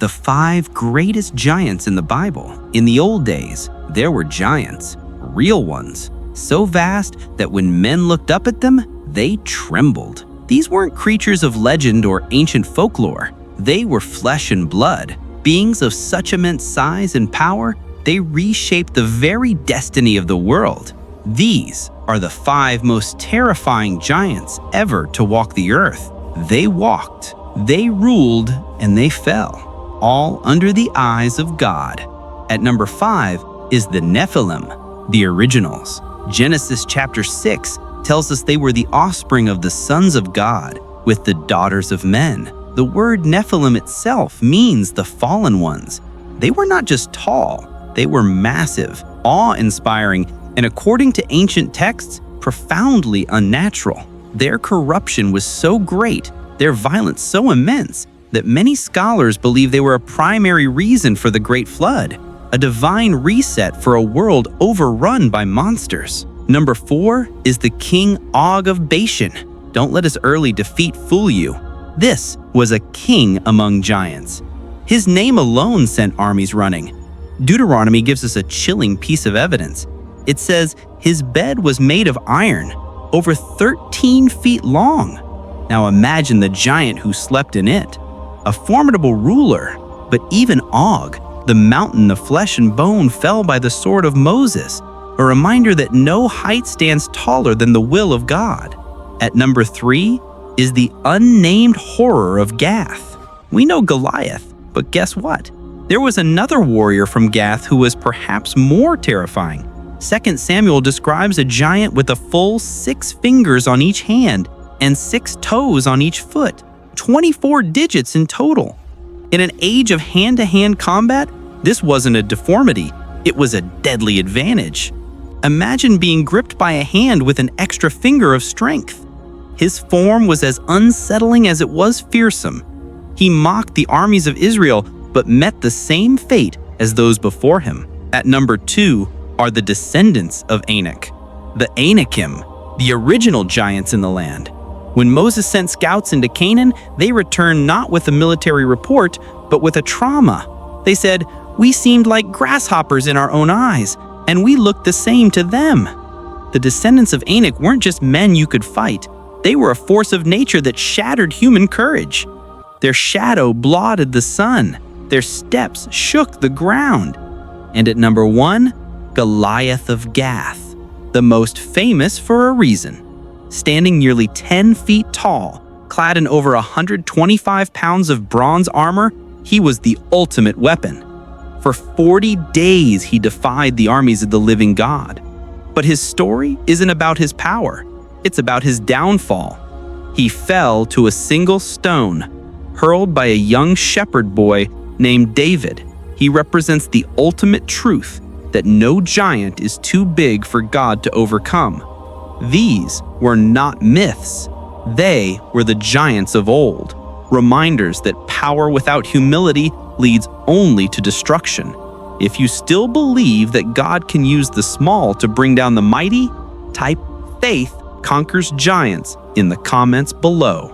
the 5 greatest giants in the Bible. In the old days, there were giants, real ones, so vast that when men looked up at them, they trembled. These weren't creatures of legend or ancient folklore. They were flesh and blood, beings of such immense size and power, they reshaped the very destiny of the world. These are the 5 most terrifying giants ever to walk the earth. They walked, they ruled, and they fell, all under the eyes of God. At number 5 is the Nephilim, the originals. Genesis chapter 6 tells us they were the offspring of the sons of God with the daughters of men. The word Nephilim itself means the fallen ones. They were not just tall, they were massive, awe-inspiring, and according to ancient texts, profoundly unnatural. Their corruption was so great, their violence so immense, that many scholars believe they were a primary reason for the Great Flood, a divine reset for a world overrun by monsters. Number 4 is the king Og of Bashan. Don't let his early defeat fool you. This was a king among giants. His name alone sent armies running. Deuteronomy gives us a chilling piece of evidence. It says his bed was made of iron, over 13 feet long. Now imagine the giant who slept in it. A formidable ruler, but even Og, the mountain of flesh and bone, fell by the sword of Moses, a reminder that no height stands taller than the will of God. At number 3 is the unnamed horror of Gath. We know Goliath, but guess what? There was another warrior from Gath who was perhaps more terrifying. 2 Samuel describes a giant with a full 6 fingers on each hand and 6 toes on each foot, 24 digits in total. In an age of hand-to-hand combat, this wasn't a deformity, it was a deadly advantage. Imagine being gripped by a hand with an extra finger of strength. His form was as unsettling as it was fearsome. He mocked the armies of Israel, but met the same fate as those before him. At number 2 are the descendants of Anak, the Anakim, the original giants in the land. When Moses sent scouts into Canaan, they returned not with a military report, but with a trauma. They said, "We seemed like grasshoppers in our own eyes, and we looked the same to them." The descendants of Anak weren't just men you could fight. They were a force of nature that shattered human courage. Their shadow blotted the sun. Their steps shook the ground. And at number 1, Goliath of Gath, the most famous for a reason. Standing nearly 10 feet tall, clad in over 125 pounds of bronze armor, he was the ultimate weapon. For 40 days, he defied the armies of the living God. But his story isn't about his power. It's about his downfall. He fell to a single stone, hurled by a young shepherd boy named David. He represents the ultimate truth that no giant is too big for God to overcome. These were not myths. They were the giants of old, reminders that power without humility leads only to destruction. If you still believe that God can use the small to bring down the mighty, type "Faith Conquers Giants" in the comments below.